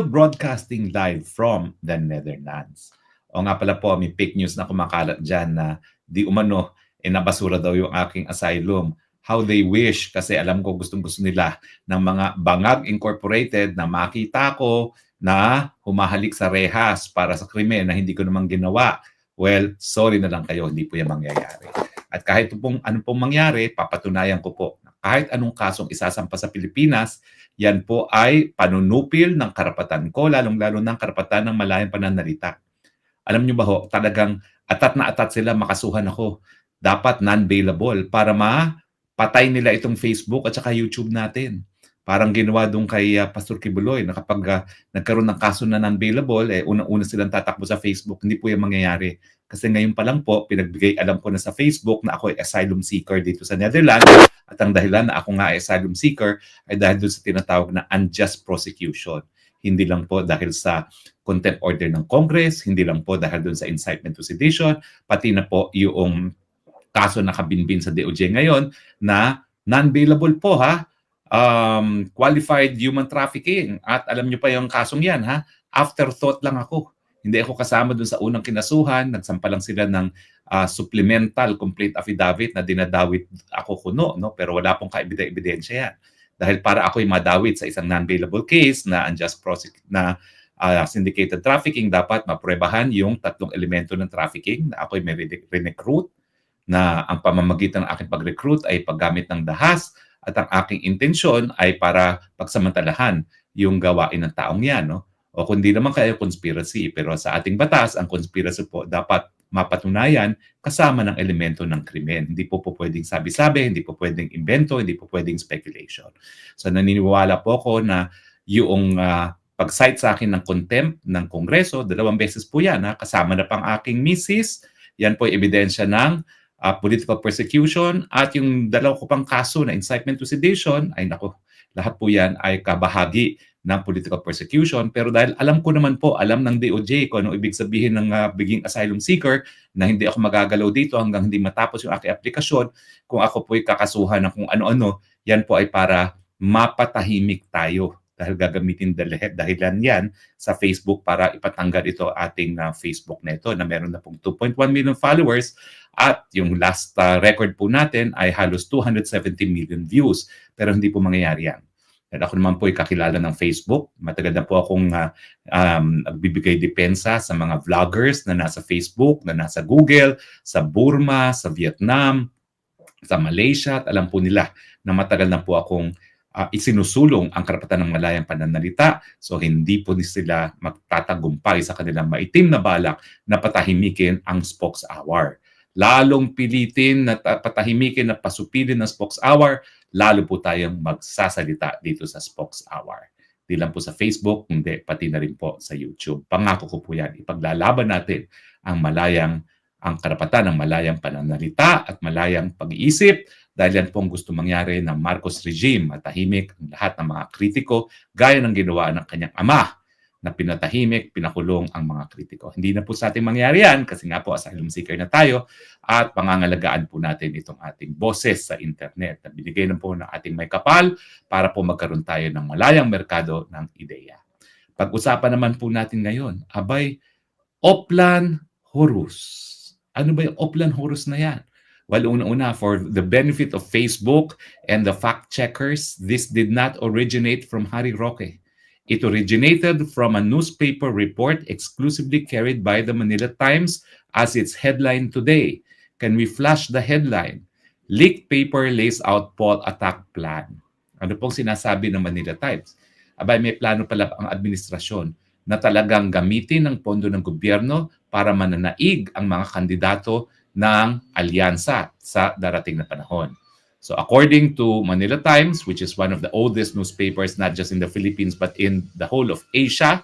Broadcasting live from the Netherlands. O nga pala po, may fake news na kumakalat dyan na di umano, nabasura daw yung aking asylum. How they wish, kasi alam ko gustong-gusto nila ng mga Bangag Incorporated na makita ko na humahalik sa rehas para sa krimen na hindi ko naman ginawa. Well, sorry na lang kayo, hindi po yan mangyayari. At kahit ano pong mangyari, papatunayan ko po na kahit anong kasong isasampa sa Pilipinas, yan po ay panunupil ng karapatan ko, lalong-lalo ng karapatan ng malayang pananalita. Alam nyo ba ho, talagang atat na atat sila makasuhan ako. Dapat non-bailable para mapatay nila itong Facebook at saka YouTube natin. Parang ginawa doon kay Pastor Kibuloy na kapag nagkaroon ng kaso na non-bailable, unang-una silang tatakbo sa Facebook. Hindi po yung mangyayari. Kasi ngayon pa lang po, pinagbigay alam ko na sa Facebook na ako ay asylum seeker dito sa Netherlands. At ang dahilan na ako nga ay asylum seeker ay dahil doon sa tinatawag na unjust prosecution. Hindi lang po dahil sa contempt order ng Congress, hindi lang po dahil doon sa incitement to sedition, pati na po yung kaso na kabinbin sa DOJ ngayon na non-bailable po qualified human trafficking. At alam nyo pa yung kasong yan afterthought lang ako. Hindi ako kasama doon sa unang kinasuhan, nagsampa lang sila ng supplemental complaint affidavit na dinadawit ako kuno, no? Pero wala pong kaebidensya yan. Dahil para ako'y madawit sa isang non-bailable case na unjust syndicated trafficking, dapat mapruebahan yung tatlong elemento ng trafficking na ako'y may recruit, na ang pamamagitan ng aking pag-recruit ay paggamit ng dahas at ang aking intensyon ay para pagsamantalahan yung gawain ng taong yan. No? O kundi naman kaya conspiracy. Pero sa ating batas, ang conspiracy po dapat mapatunayan kasama ng elemento ng krimen. Hindi po pwedeng sabi-sabi, hindi po pwedeng invento, hindi po pwedeng speculation. So naniniwala po ako na yung pag-cite sa akin ng contempt ng Kongreso, 2 beses po yan. Kasama na pang aking misis. Yan po ay ebidensya ng political persecution at yung 2 ko pang kaso na incitement to sedition, ay nako, lahat po yan ay kabahagi ng political persecution. Pero dahil alam ko naman po, alam ng DOJ kung anong ibig sabihin ng being asylum seeker, na hindi ako magagalaw dito hanggang hindi matapos yung aking aplikasyon, kung ako po'y kakasuhan ng kung ano-ano, yan po ay para mapatahimik tayo. Dahil gagamitin dahilan yan sa Facebook para ipatanggal ito ating Facebook neto na meron na pong 2.1 million followers at yung last record po natin ay halos 270 million views. Pero hindi po mangyayari yan. At ako naman po ay kakilala ng Facebook. Matagal na po akong nagbibigay depensa sa mga vloggers na nasa Facebook, na nasa Google, sa Burma, sa Vietnam, sa Malaysia. At alam po nila na matagal na po akong isinusulong ang karapatan ng malayang pananalita. So hindi po sila magtatagumpay sa kanilang maitim na balak na patahimikin ang Spokes Hour. Lalong pilitin na patahimikin na pasupilin ng Spokes Hour, lalo po tayong magsasalita dito sa Spokes Hour. Di lang po sa Facebook, hindi, pati na rin po sa YouTube. Pangako ko po yan, ipaglalaban natin ang karapatan ng malayang pananalita at malayang pag-iisip dahil yan pong gusto mangyari ng Marcos regime, matahimik ang lahat ng mga kritiko gaya ng ginawa ng kanyang ama na pinatahimik, pinakulong ang mga kritiko. Hindi na po sa ating mangyari yan kasi nga po asylum seeker na tayo at pangangalagaan po natin itong ating boses sa internet na binigay na po ng ating may kapal para po magkaroon tayo ng malayang merkado ng ideya. Pag-usapan naman po natin ngayon, Oplan Horus. Ano ba yung Oplan Horus na yan? Well, una-una, for the benefit of Facebook and the fact-checkers, this did not originate from Harry Roque. It originated from a newspaper report exclusively carried by the Manila Times as its headline today. Can we flash the headline? Leaked paper lays out Paul attack plan. Ano pong sinasabi ng Manila Times? Abay, may plano pala ang administrasyon na talagang gamitin ang pondo ng gobyerno para mananaig ang mga kandidato ng alyansa sa darating na panahon. So according to Manila Times, which is one of the oldest newspapers not just in the Philippines but in the whole of Asia,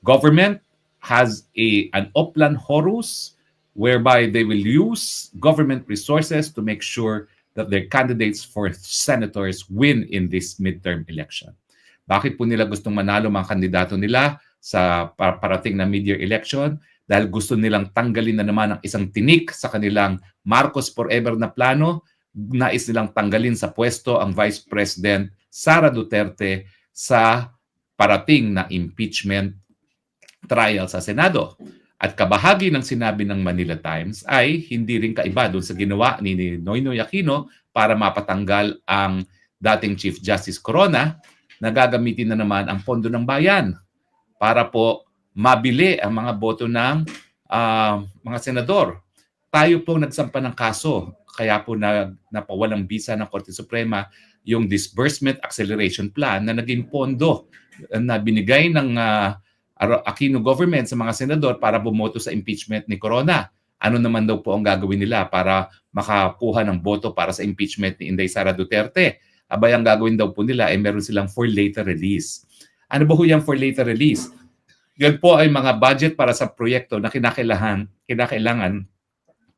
government has an Oplan Horus whereby they will use government resources to make sure that their candidates for senators win in this midterm election. Bakit po nila gustong manalo mga kandidato nila sa parating na mid-year election? Dahil gusto nilang tanggalin na naman ang isang tinik sa kanilang Marcos Forever na plano, nais nilang tanggalin sa pwesto ang Vice President Sara Duterte sa parating na impeachment trial sa Senado. At kabahagi ng sinabi ng Manila Times ay hindi rin kaiba doon sa ginawa ni Noynoy Aquino para mapatanggal ang dating Chief Justice Corona na gagamitin na naman ang pondo ng bayan para po mabili ang mga boto ng mga senador. Tayo po nagsampa ng kaso, kaya po napawalang bisa ng Korte Suprema yung Disbursement Acceleration Plan na naging pondo na binigay ng Aquino government sa mga senador para bumoto sa impeachment ni Corona. Ano naman daw po ang gagawin nila para makakuha ng boto para sa impeachment ni Inday Sara Duterte? Abay, ang gagawin daw po nila ay meron silang for later release. Ano ba ho yung for later release? Yan po ay mga budget para sa proyekto na kinakailangan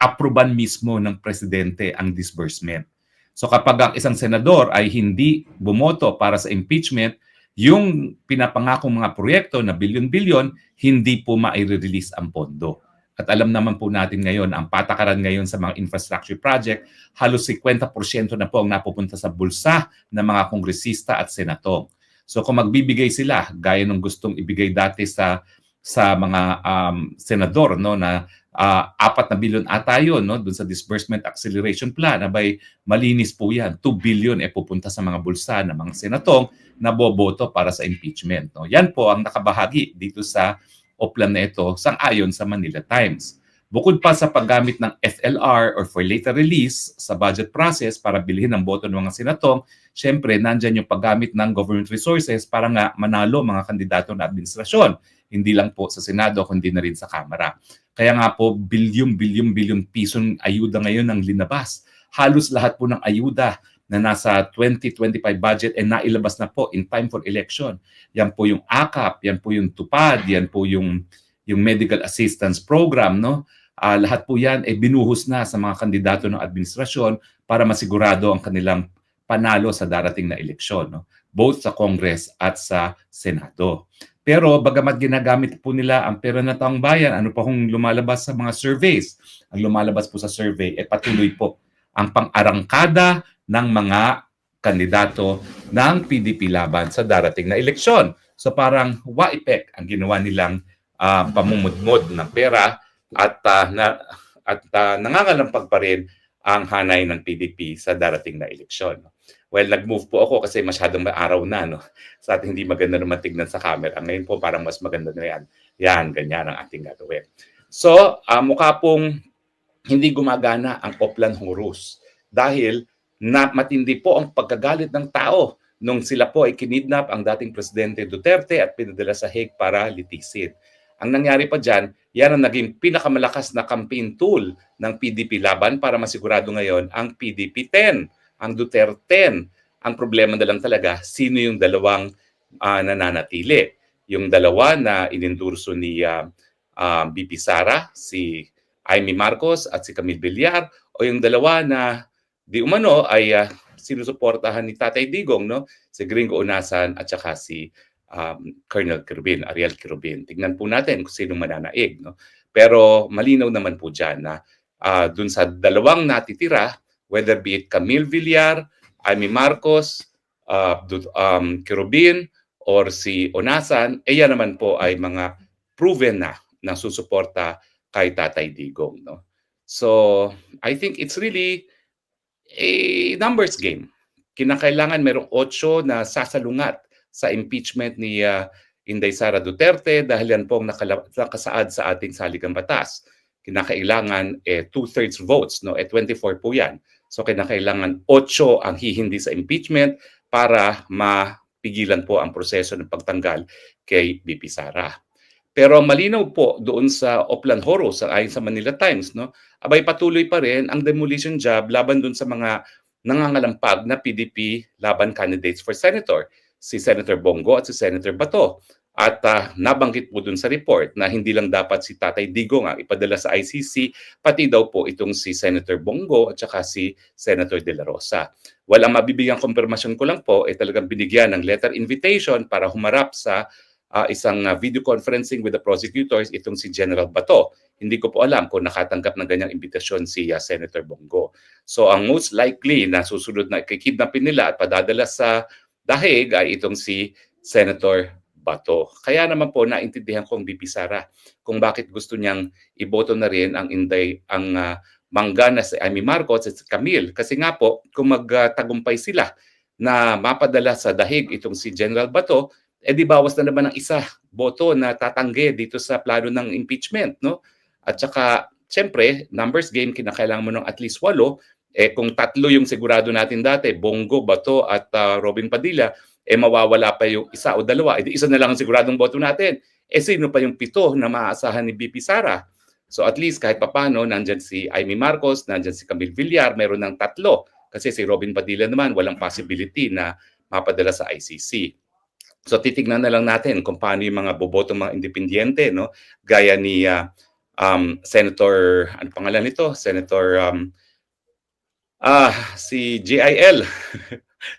aproban mismo ng presidente ang disbursement. So kapag ang isang senador ay hindi bumoto para sa impeachment, yung pinapangakong mga proyekto na bilyon-bilyon, hindi po mai-release ang pondo. At alam naman po natin ngayon, ang patakaran ngayon sa mga infrastructure project, halos 50% na po ang napupunta sa bulsa ng mga kongresista at senatong. So kung magbibigay sila, gaya ng gustong ibigay dati sa mga senador, no, na 4 na bilyon ata yun, no, dun sa Disbursement Acceleration Plan, abay malinis po yan. 2 billion pupunta sa mga bulsa ng mga senatong na boboto para sa impeachment. No? Yan po ang nakabahagi dito sa oplan na ito sang-ayon sa Manila Times. Bukod pa sa paggamit ng FLR or for later release sa budget process para bilhin ang boto ng mga senatong, syempre nandyan yung paggamit ng government resources para nga manalo mga kandidato na administrasyon. Hindi lang po sa Senado, kundi na rin sa Kamara. Kaya nga po, bilyon pisong ayuda ngayon ang linabas. Halos lahat po ng ayuda na nasa 2025 budget ay nailabas na po in time for election. Yan po yung AKAP, yan po yung TUPAD, yan po yung medical assistance program, no? Lahat po yan ay binuhos na sa mga kandidato ng administrasyon para masigurado ang kanilang panalo sa darating na eleksyon, no? Both sa Congress at sa Senado. Pero bagamat ginagamit po nila ang pera ng taong bayan, ano pa kung lumalabas sa mga surveys? Ang lumalabas po sa survey ay patuloy po ang pang-arangkada ng mga kandidato ng PDP laban sa darating na eleksyon. So parang wa-effect ang ginawa nilang pamumudmod ng pera at nangangalampag pa rin ang hanay ng PDP sa darating na eleksyon. Well, nag-move po ako kasi masyadong maaraw na, no? Sa ating hindi maganda naman tignan sa camera. Ngayon po parang mas maganda na yan. Yan, ganyan ang ating gagawin. So, mukha pong hindi gumagana ang Oplan Horus dahil matindi po ang pagkagalit ng tao nung sila po ay kinidnap ang dating Presidente Duterte at pinadala sa Hague para litisin. Ang nangyari pa dyan, yan ang naging pinakamalakas na campaign tool ng PDP laban para masigurado ngayon ang PDP 10, ang Duterte 10. Ang problema na lang talaga, sino yung dalawang nananatili? Yung dalawa na inendurso ni BP Sara, si Amy Marcos at si Camille Villar, o yung dalawa na di umano ay sinusuportahan ni Tatay Digong, no? Si Gringo Unasan at saka si Colonel Quirubin, Ariel Quirubin. Tingnan po natin kung sino mananaig, no? Pero malinaw naman po dyan na dun sa dalawang natitira, whether be it Camille Villar, Amy Marcos, Quirubin, or si Unasan, yan naman po ay mga proven na susuporta kay Tatay Digong, no? So, I think it's really a numbers game. Kinakailangan merong 8 na sasalungat sa impeachment ni Inday Sara Duterte dahil yan po ang nakasaad sa ating saligang batas. Kinakailangan 2/3 votes, no? 24 po yan. So kinakailangan 8 ang hihindi sa impeachment para mapigilan po ang proseso ng pagtanggal kay BP Sara. Pero malinaw po doon sa Oplan Horus, ayon sa Manila Times, no? Abay patuloy pa rin ang demolition job laban doon sa mga nangangalampag na PDP laban candidates for senator, si Senator Bongo at si Senator Bato. At nabanggit po doon sa report na hindi lang dapat si Tatay Digong ang ipadala sa ICC, pati daw po itong si Senator Bongo at saka si Senator De La Rosa. Walang mabibigyang konfirmasyon ko lang po, talagang binigyan ng letter invitation para humarap sa isang video conferencing with the prosecutors itong si General Bato. Hindi ko po alam kung nakatanggap ng ganyang imbitasyon si Senator Bongo. So ang most likely na susunod na kikidnapin nila at padadala sa dahig ay itong si Senator Bato. Kaya naman po naintindihan ko ang VP Sara kung bakit gusto niyang iboto na rin ang mangga na si Amy Marcos at si Camille. Kasi nga po, kung magtagumpay sila na mapadala sa dahig itong si General Bato, di bawas na naman ng isa boto na tatanggi dito sa plano ng impeachment, no? At saka, syempre, numbers game, kinakailangan mo ng at least 8. Kung 3 yung sigurado natin dati, Bongo, Bato at Robin Padilla, mawawala pa yung isa o dalawa. Isa na lang ang siguradong boto natin. Sino pa yung 7 na maaasahan ni BP Sara? So at least kahit papano, nandyan si Amy Marcos, nandyan si Camille Villar, meron ng 3. Kasi si Robin Padilla naman, walang possibility na mapadala sa ICC. So titignan na lang natin kung paano yung mga bobotong mga independyente, no? Gaya ni Senator, ano pangalan nito? Senator si GIL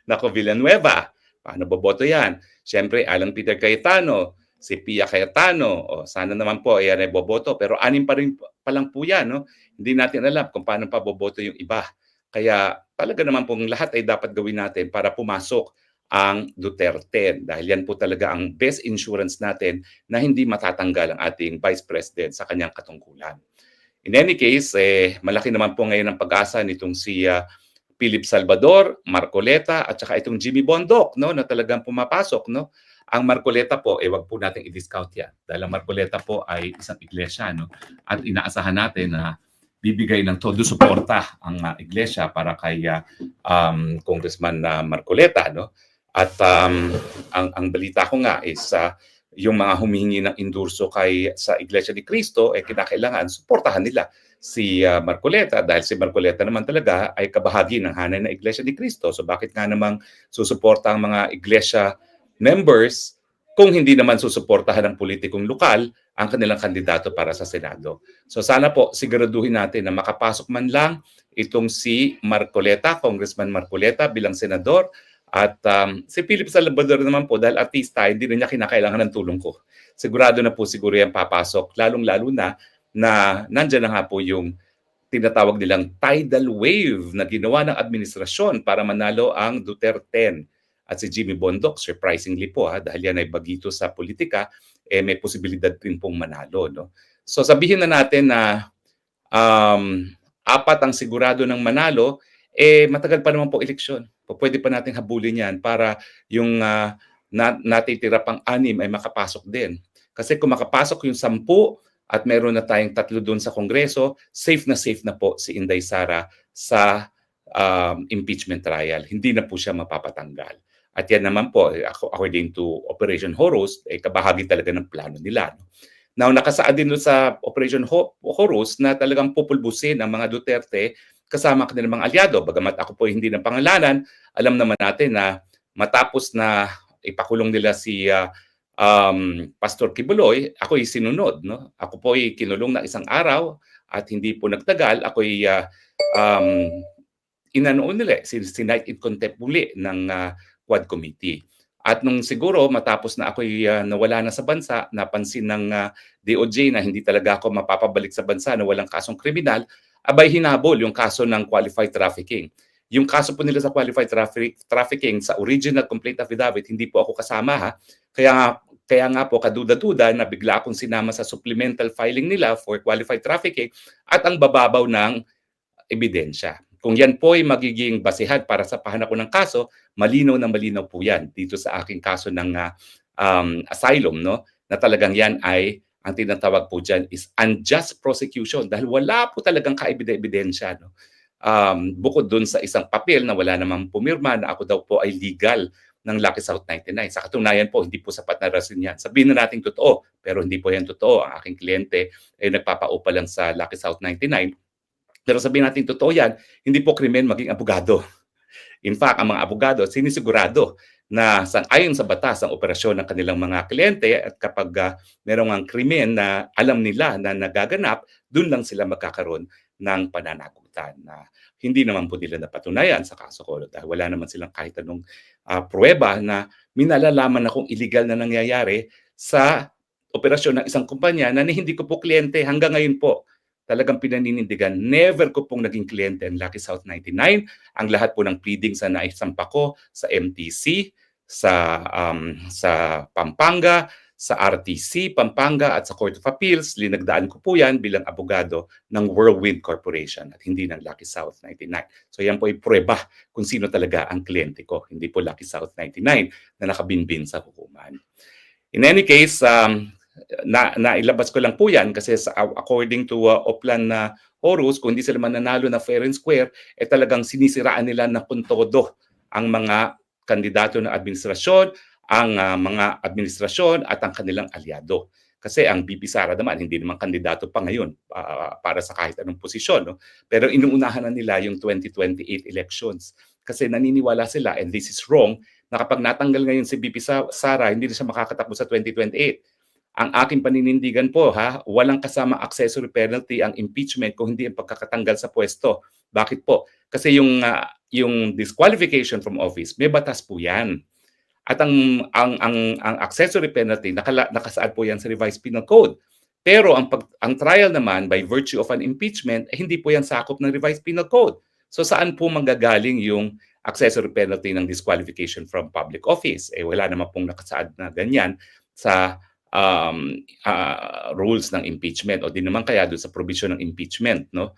Nako, Villanueva. Paano boboto yan? Siyempre, Alan Peter Cayetano, si Pia Cayetano. Sana naman po ayan ay boboto. Pero 6 pa rin pa lang po yan. No? Hindi natin alam kung paano pa boboto yung iba. Kaya talaga naman pong lahat ay dapat gawin natin para pumasok ang Duterte. Dahil yan po talaga ang best insurance natin na hindi matatanggal ang ating Vice President sa kanyang katungkulan. In any case, malaki naman po ngayon ang pag-asa nitong si Philip Salvador, Marcoleta, at saka itong Jimmy Bondoc, no, na talagang pumapasok. No? Ang Marcoleta po, wag po natin i-discount yan. Dahil ang Marcoleta po ay isang iglesia. No? At inaasahan natin na bibigay ng todo suporta ang iglesia para kay Congressman Marcoleta. No? At ang balita ko nga is yung mga humihingi ng endorso sa Iglesia ni Cristo, kinakailangan suportahan nila si Marcoleta dahil si Marcoleta naman talaga ay kabahagi ng hanay ng Iglesia ni Cristo. So bakit nga namang susuporta ang mga iglesia members kung hindi naman susuportahan ng politikong lokal ang kanilang kandidato para sa Senado? So sana po siguraduhin natin na makapasok man lang itong si Marcoleta, Congressman Marcoleta bilang senador. At si Philip Salvador naman po, dahil artista, hindi rin niya kinakailangan ng tulong ko. Sigurado na po siguro yan papasok, lalong-lalo na nandyan na nga po yung tinatawag nilang tidal wave na ginawa ng administrasyon para manalo ang Duterte. At si Jimmy Bondoc, surprisingly po, dahil yan ay bagito sa politika, may posibilidad rin pong manalo. No? So sabihin na natin na 4 ang sigurado ng manalo, matagal pa naman po eleksyon. Pwede pa natin habulin yan para yung natitira pang 6 ay makapasok din. Kasi kung makapasok yung 10 at meron na tayong 3 doon sa Kongreso, safe na po si Inday Sara sa impeachment trial. Hindi na po siya mapapatanggal. At yan naman po, according to Operation Horus, kabahagi talaga ng plano nila. No? Now, nakasaad din doon sa Operation Horus na talagang pupulbusin ang mga Duterte kasama ang kanilang mga alyado. Bagamat ako po hindi ng pangalanan, alam naman natin na matapos na ipakulong nila si Pastor Kibuloy, ako'y sinunod. No? Ako po ay kinulong na 1 araw at hindi po nagtagal. Ako'y inanoon nila, sinight in contempt muli ng Quad Committee. At nung siguro matapos na ako'y nawala na sa bansa, napansin ng DOJ na hindi talaga ako mapapabalik sa bansa na walang kasong kriminal, abay hinabol yung kaso ng qualified trafficking. Yung kaso po nila sa qualified trafficking sa original complaint affidavit, hindi po ako kasama ha. Kaya nga po kaduda-duda na bigla akong sinama sa supplemental filing nila for qualified trafficking at ang bababaw ng ebidensya. Kung yan po ay magiging basihan para sa pahanap ko ng kaso, malinaw na malinaw po yan dito sa aking kaso ng asylum, no? Na talagang yan ay ang tinatawag po dyan is unjust prosecution dahil wala po talagang kaebidensya. No? Bukod dun sa isang papel na wala namang pumirma na ako daw po ay legal ng Lucky South 99. Sa katunayan po, hindi po sapat na rason yan. Sabihin na natin totoo, pero hindi po yan totoo. Ang aking kliyente ay nagpapaupa lang sa Lucky South 99. Pero sabihin natin totoo yan, hindi po krimen maging abogado. In fact, ang mga abogado sinisigurado na ayon sa batas ang operasyon ng kanilang mga kliyente at kapag merong ang krimen na alam nila na nagaganap, doon lang sila magkakaroon ng pananagutan na hindi naman po nila napatunayan sa kaso ko dahil wala naman silang kahit anong pruweba na minalalaman na kung illegal na nangyayari sa operasyon ng isang kumpanya na hindi ko po kliyente hanggang ngayon po. Talagang pinaninindigan, never ko pong naging kliyente ang Lucky South 99. Ang lahat po ng pleadings na naisampa ko sa MTC, sa Pampanga, sa RTC Pampanga at sa Court of Appeals. Linagdaan ko po yan bilang abogado ng Whirlwind Corporation at hindi ng Lucky South 99. So yan po ay prueba kung sino talaga ang kliyente ko. Hindi po Lucky South 99 na nakabinbin sa hukuman. In any case, nailabas ko lang po yan kasi according to Oplan na Horus, kung hindi sila mananalo na fair and square, talagang sinisiraan nila na puntodo ang mga kandidato ng administrasyon, ang mga administrasyon at ang kanilang aliado. Kasi ang BP Sara naman, hindi naman kandidato pa ngayon para sa kahit anong posisyon. No? Pero inuunahan na nila yung 2028 elections. Kasi naniniwala sila, and this is wrong, na kapag natanggal ngayon si BP Sara, hindi na siya makakatakbo sa 2028. Ang aking paninindigan po, walang kasama accessory penalty ang impeachment kung hindi ang pagkakatanggal sa pwesto. Bakit po? Kasi yung disqualification from office, may batas po 'yan. At ang accessory penalty nakasaad po 'yan sa revised penal code. Pero ang trial naman by virtue of an impeachment, hindi po 'yan sakop ng revised penal code. So saan po manggagaling yung accessory penalty ng disqualification from public office? Wala naman pong nakasaad na ganyan sa rules ng impeachment o di naman kaya doon sa provision ng impeachment, no,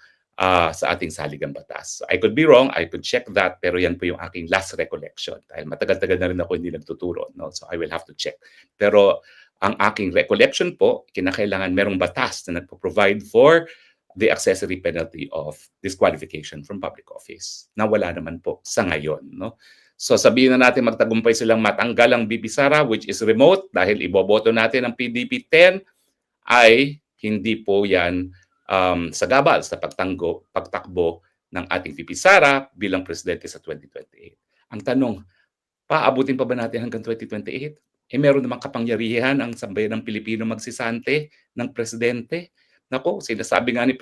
sa ating saligang batas. So, I could be wrong, I could check that, pero yan po yung aking last recollection dahil matagal-tagal na rin ako hindi nagtuturo, no? So I will have to check. Pero ang aking recollection po, kinakailangan merong batas na nagpo-provide for the accessory penalty of disqualification from public office. Nawala naman po sa ngayon, no? So sabihin na natin magtagumpay silang matanggal ang BP Sara, which is remote dahil iboboto natin ang PDP 10, ay hindi po yan sagabal sa pagtakbo ng ating VP Sara bilang presidente sa 2028. Ang tanong, paabutin pa ba natin hanggang 2028? Meron namang kapangyarihan ang sambayan ng Pilipino magsisante ng presidente. Nako, sinasabi nga ni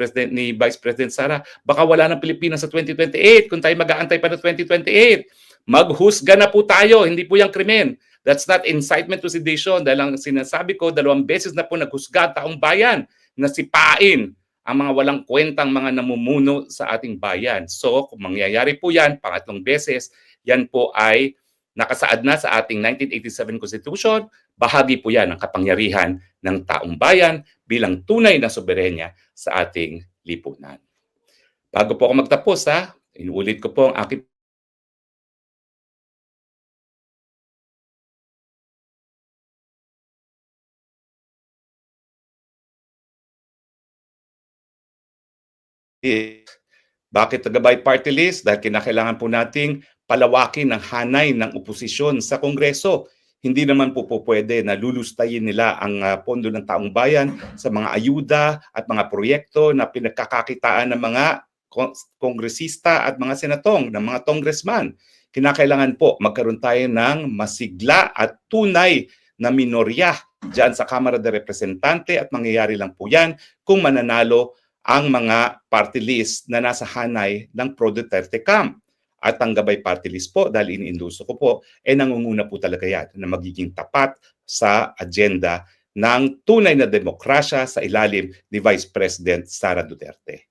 Vice President Sara, baka wala ng Pilipinas sa 2028 kung tayo mag-aantay pa ng 2028. Maghusga na po tayo, hindi po yung krimen. That's not incitement to sedition dahil ang sinasabi ko, 2 beses na po naghusga taong bayan na sipain ang mga walang kwentang mga namumuno sa ating bayan. So, kung mangyayari po yan, pangatlong beses, yan po ay nakasaad na sa ating 1987 Constitution, bahagi po yan ng kapangyarihan ng taong bayan bilang tunay na soberenya sa ating lipunan. Bago po ako magtapos, inuulit ko po ang aking bakit taga-by party list? Dahil kinakailangan po nating palawakin ang hanay ng oposisyon sa Kongreso. Hindi naman po pwede na lulustayin nila ang pondo ng taong bayan sa mga ayuda at mga proyekto na pinagkakakitaan ng mga kongresista at mga senatong, ng mga congressman. Kinakailangan po magkaroon tayo ng masigla at tunay na minorya dyan sa Kamara de Representante at mangyayari lang po yan kung mananalo ang mga party list na nasa hanay ng pro-Duterte camp. At ang gabay party list po, dahil iniinduso ko po, nangunguna po talaga yan na magiging tapat sa agenda ng tunay na demokrasya sa ilalim ni Vice President Sara Duterte.